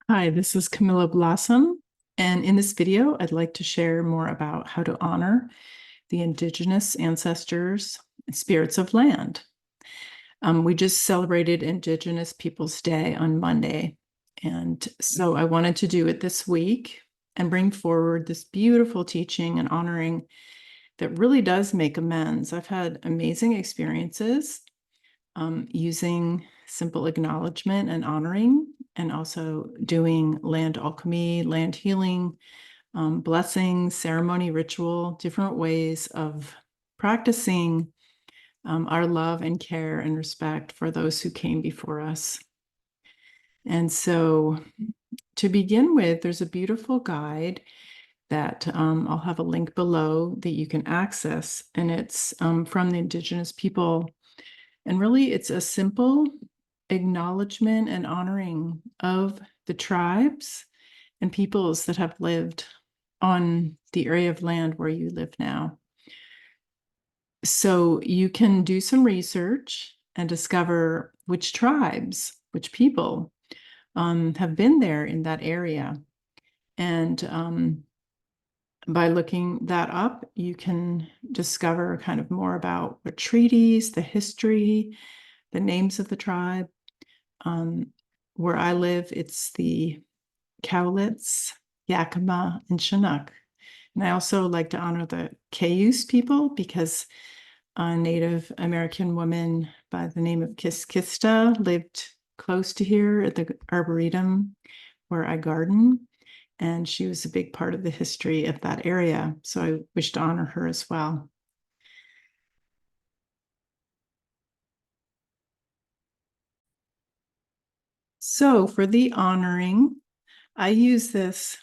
Hi, this is Camilla Blossom, and in this video, I'd like to share more about how to honor the Indigenous ancestors and spirits of land. We just celebrated Indigenous Peoples Day on Monday, and so I wanted to do it this week and bring forward this beautiful teaching and honoring that really does make amends. I've had amazing experiences using simple acknowledgement and honoring, and also doing land alchemy, land healing, blessing, ceremony, ritual, different ways of practicing our love and care and respect for those who came before us. And so to begin with, there's a beautiful guide that I'll have a link below that you can access, and it's from the Indigenous People. And really, it's a simple acknowledgement and honoring of the tribes and peoples that have lived on the area of land where you live now. So you can do some research and discover which tribes, which people have been there in that area. And by looking that up, you can discover kind of more about what treaties, the history, the names of the tribe. Where I live, it's the Cowlitz, Yakima, and Chinook. And I also like to honor the Cayuse people because a Native American woman by the name of Kiskista lived close to here at the Arboretum where I garden. And she was a big part of the history of that area. So I wish to honor her as well. So for the honoring, I use this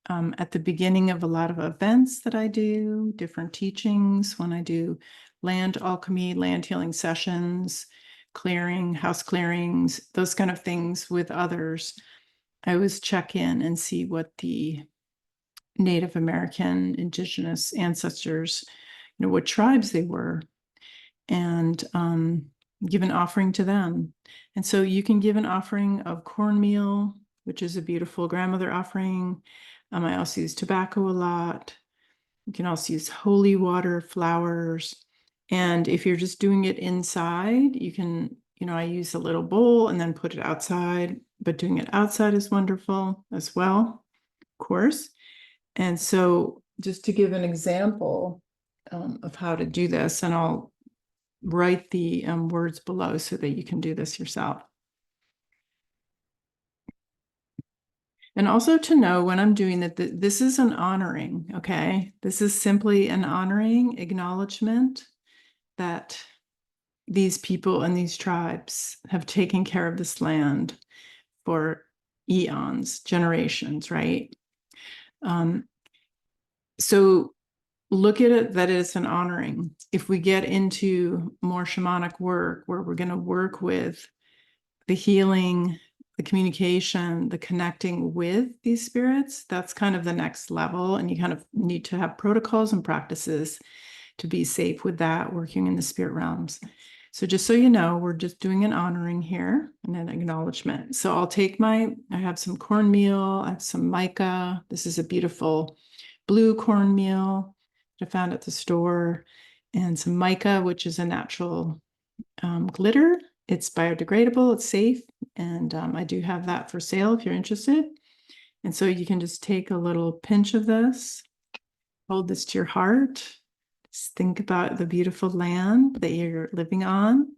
at the beginning of a lot of events that I do, different teachings, when I do land alchemy, land healing sessions, clearing, house clearings, those kind of things with others. I always check in and see what the Native American indigenous ancestors, what tribes they were, and give an offering to them. And so you can give an offering of cornmeal, which is a beautiful grandmother offering. I also use tobacco a lot. You can also use holy water, flowers. And if you're just doing it inside, you can, I use a little bowl and then put it outside, but doing it outside is wonderful as well, of course. And so just to give an example of how to do this, and I'll write the words below so that you can do this yourself. And also to know when I'm doing that, this is an honoring, okay? This is simply an honoring acknowledgement that these people and these tribes have taken care of this land for eons, generations, right? So look at it that it's an honoring. If we get into more shamanic work where we're going to work with the healing, the communication, the connecting with these spirits, that's kind of the next level. And you kind of need to have protocols and practices to be safe with that, working in the spirit realms. So just so you know, we're just doing an honoring here and an acknowledgement. So I'll take I have some cornmeal, I have some mica. This is a beautiful blue cornmeal that I found at the store, and some mica, which is a natural glitter. It's biodegradable, it's safe, and I do have that for sale if you're interested. And so you can just take a little pinch of this, hold this to your heart, just think about the beautiful land that you're living on.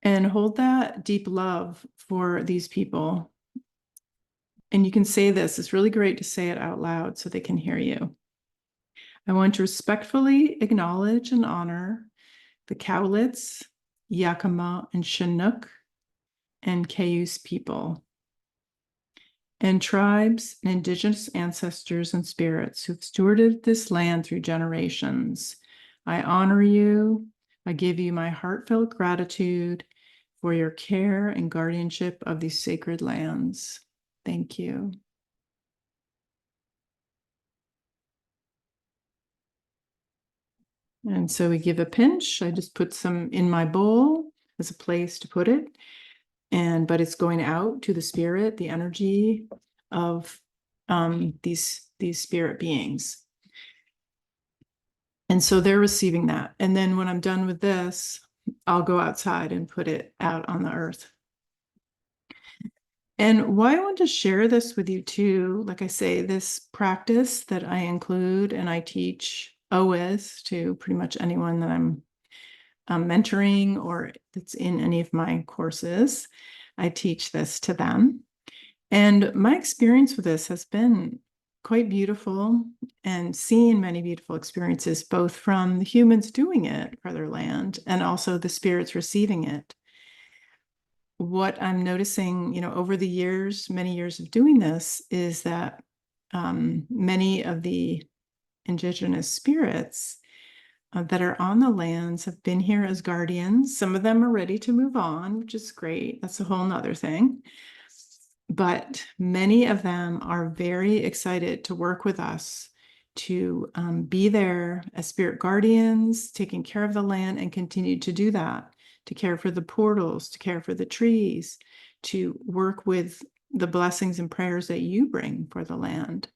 And hold that deep love for these people. And you can say this, it's really great to say it out loud so they can hear you. I want to respectfully acknowledge and honor the Cowlitz, Yakima, and Chinook, and Cayuse people, and tribes and indigenous ancestors and spirits who've stewarded this land through generations. I honor you. I give you my heartfelt gratitude for your care and guardianship of these sacred lands. Thank you. And so we give a pinch. I just put some in my bowl. as a place to put it. But it's going out to the spirit, the energy of these spirit beings. And so they're receiving that. And then when I'm done with this, I'll go outside and put it out on the earth. And why I want to share this with you too, like I say, this practice that I include and I teach with to pretty much anyone that I'm mentoring or that's in any of my courses, I teach this to them. And my experience with this has been quite beautiful, and seeing many beautiful experiences, both from the humans doing it for their land and also the spirits receiving it. What I'm noticing, over the years, many years of doing this, is that many of the indigenous spirits that are on the lands have been here as guardians. Some of them are ready to move on, which is great. That's a whole nother thing. But many of them are very excited to work with us to be there as spirit guardians, taking care of the land, and continue to do that, to care for the portals, to care for the trees, to work with the blessings and prayers that you bring for the land.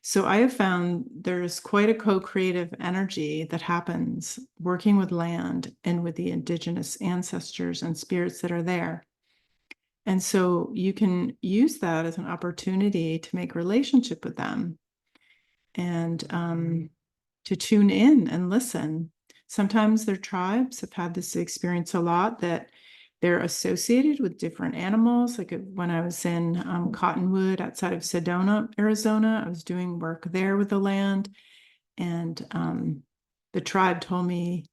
So I have found there's quite a co-creative energy that happens working with land and with the indigenous ancestors and spirits that are there. And so you can use that as an opportunity to make relationship with them and to tune in and listen. Sometimes their tribes have had this experience a lot, that they're associated with different animals. Like when I was in Cottonwood outside of Sedona, Arizona, I was doing work there with the land. And the tribe told me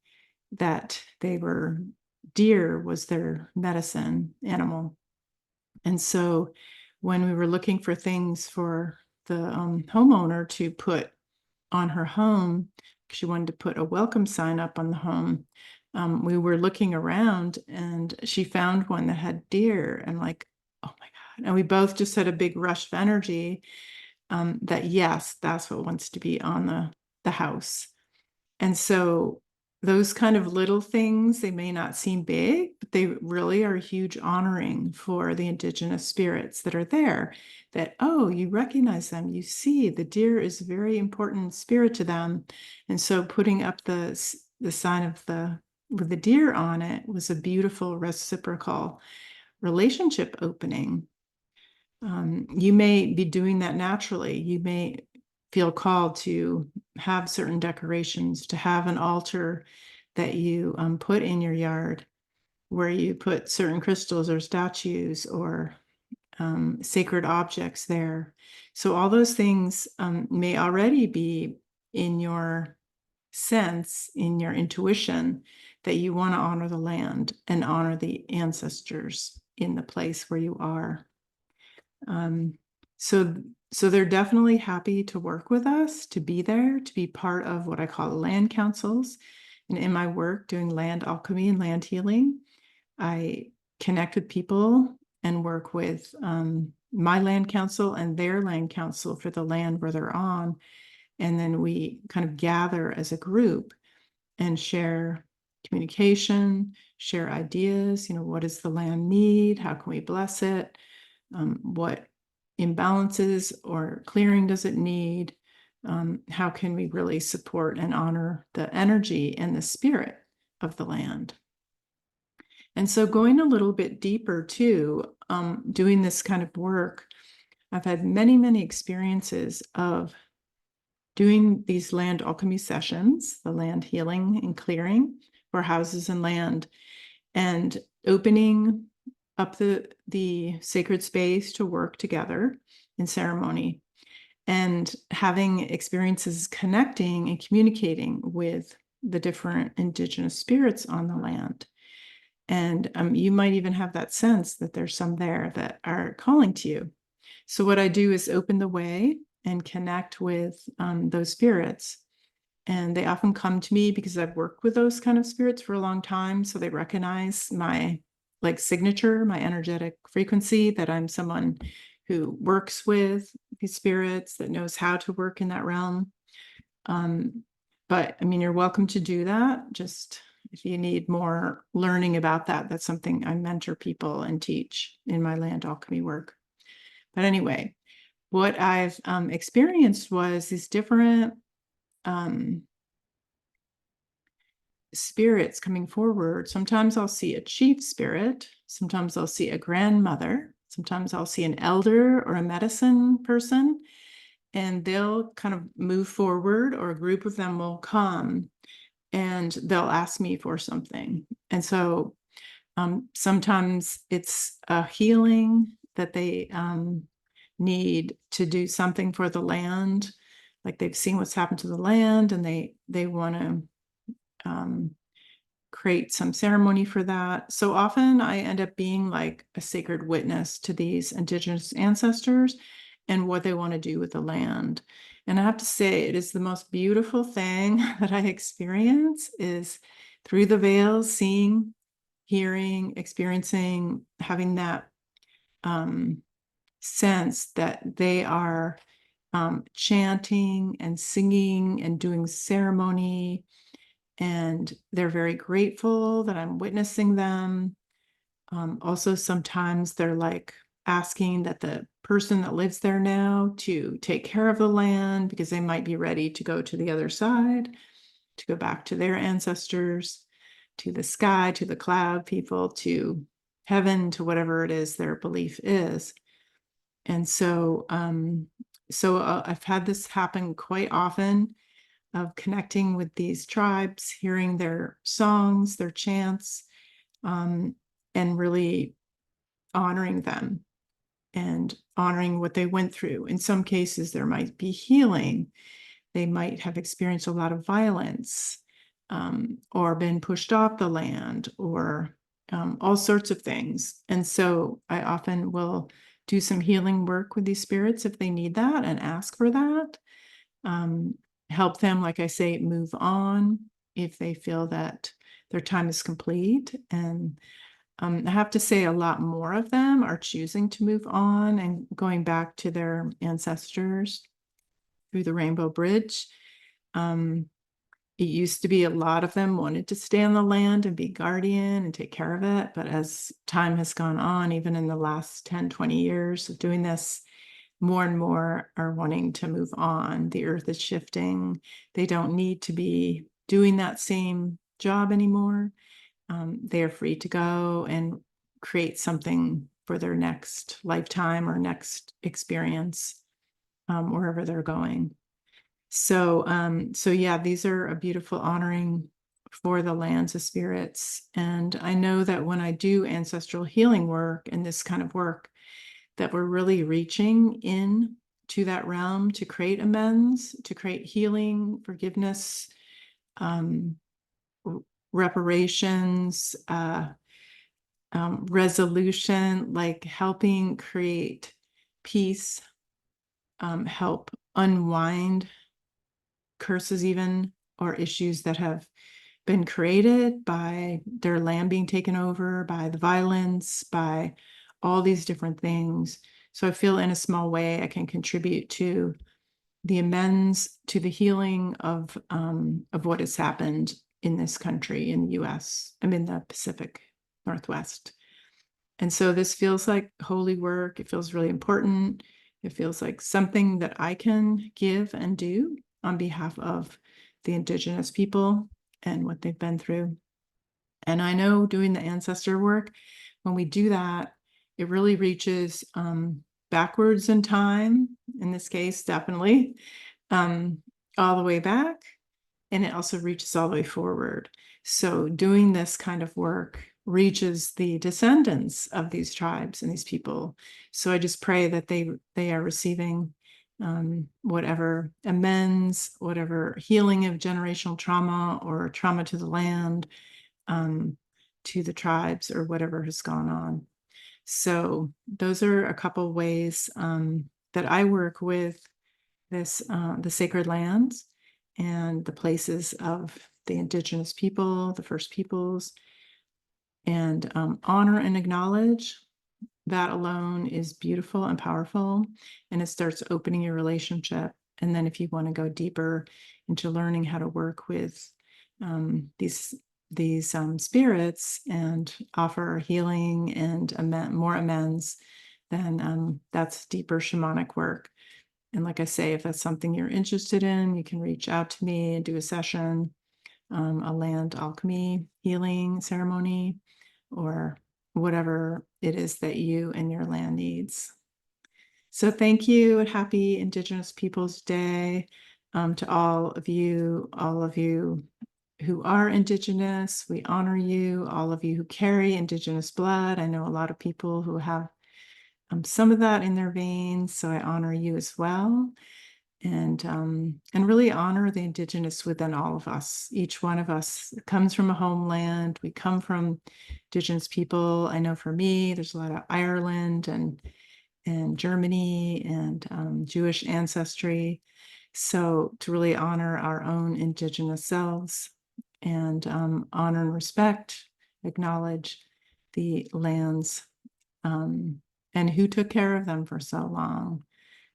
that deer was their medicine animal. And so when we were looking for things for the homeowner to put on her home, she wanted to put a welcome sign up on the home. We were looking around and she found one that had deer, and like, oh my God. And we both just had a big rush of energy that yes, that's what wants to be on the house. And so those kind of little things, they may not seem big, but they really are a huge honoring for the indigenous spirits that are there, that, oh, you recognize them, you see the deer is a very important spirit to them. And so putting up the sign of with the deer on it was a beautiful reciprocal relationship opening. You may be doing that naturally. You may feel called to have certain decorations, to have an altar that you put in your yard where you put certain crystals or statues or sacred objects there. So all those things may already be in your sense, in your intuition, that you want to honor the land and honor the ancestors in the place where you are. So they're definitely happy to work with us, to be there, to be part of what I call land councils. And in my work doing land alchemy and land healing, I connect with people and work with my land council and their land council for the land where they're on. And then we kind of gather as a group and share communication, share ideas. What does the land need? How can we bless it? What imbalances or clearing does it need? How can we really support and honor the energy and the spirit of the land? And so going a little bit deeper too, doing this kind of work, I've had many, many experiences of doing these land alchemy sessions, the land healing and clearing for houses and land, and opening up the sacred space to work together in ceremony, and having experiences connecting and communicating with the different indigenous spirits on the land. And you might even have that sense that there's some there that are calling to you. So what I do is open the way and connect with those spirits. And they often come to me because I've worked with those kind of spirits for a long time. So they recognize my signature, my energetic frequency, that I'm someone who works with these spirits, that knows how to work in that realm. But I mean, you're welcome to do that. Just if you need more learning about that, that's something I mentor people and teach in my land alchemy work. But anyway, what I've experienced was these different spirits coming forward. Sometimes I'll see a chief spirit. Sometimes I'll see a grandmother. Sometimes I'll see an elder or a medicine person, and they'll kind of move forward, or a group of them will come and they'll ask me for something. And so sometimes it's a healing that they need to do something for the land. Like they've seen what's happened to the land and they want to create some ceremony for that. So often I end up being like a sacred witness to these Indigenous ancestors and what they want to do with the land. And I have to say, it is the most beautiful thing that I experience is through the veils, seeing, hearing, experiencing, having that sense that they are chanting and singing and doing ceremony, and they're very grateful that I'm witnessing them. Also, sometimes they're like asking that the person that lives there now to take care of the land because they might be ready to go to the other side, to go back to their ancestors, to the sky, to the cloud people, to heaven, to whatever it is their belief is. And so, I've had this happen quite often, of connecting with these tribes, hearing their songs, their chants, and really honoring them and honoring what they went through. In some cases, there might be healing. They might have experienced a lot of violence, or been pushed off the land, or all sorts of things. And so I often will do some healing work with these spirits if they need that and ask for that. Help them, like I say, move on if they feel that their time is complete. And I have to say, a lot more of them are choosing to move on and going back to their ancestors through the Rainbow Bridge. It used to be a lot of them wanted to stay on the land and be guardian and take care of it. But as time has gone on, even in the last 10, 20 years of doing this, more and more are wanting to move on. The earth is shifting. They don't need to be doing that same job anymore. They are free to go and create something for their next lifetime or next experience, wherever they're going. So yeah, these are a beautiful honoring for the lands of spirits. And I know that when I do ancestral healing work and this kind of work, that we're really reaching in to that realm to create amends, to create healing, forgiveness, reparations, resolution, like helping create peace, help unwind curses even, or issues that have been created by their land being taken over, by the violence, by all these different things. So I feel in a small way I can contribute to the amends, to the healing of what has happened in this country, in the US. I'm in the Pacific Northwest. And so this feels like holy work. It feels really important. It feels like something that I can give and do on behalf of the Indigenous people and what they've been through. And I know doing the ancestor work, when we do that, it really reaches backwards in time, in this case, definitely, all the way back. And it also reaches all the way forward. So doing this kind of work reaches the descendants of these tribes and these people. So I just pray that they are receiving whatever amends, whatever healing of generational trauma or trauma to the land, to the tribes, or whatever has gone on. So those are a couple ways that I work with this, the sacred lands and the places of the Indigenous people, the First Peoples, and honor and acknowledge. That alone is beautiful and powerful, and it starts opening your relationship. And then if you want to go deeper into learning how to work with these these spirits and offer healing and more amends, then that's deeper shamanic work. And like I say, if that's something you're interested in, you can reach out to me and do a session, a land alchemy healing ceremony, or whatever it is that you and your land needs. So thank you, and happy Indigenous Peoples Day to all of you who are Indigenous. We honor you, all of you who carry Indigenous blood. I know a lot of people who have some of that in their veins, so I honor you as well. And really honor the Indigenous within all of us. Each one of us comes from a homeland. We come from Indigenous people. I know for me, there's a lot of Ireland and Germany and Jewish ancestry. So to really honor our own Indigenous selves and honor and respect, acknowledge the lands and who took care of them for so long.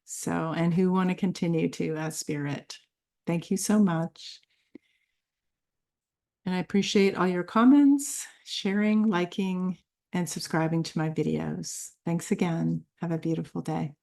So, and who want to continue to as spirit. Thank you so much. And I appreciate all your comments, sharing, liking, and subscribing to my videos. Thanks again. Have a beautiful day.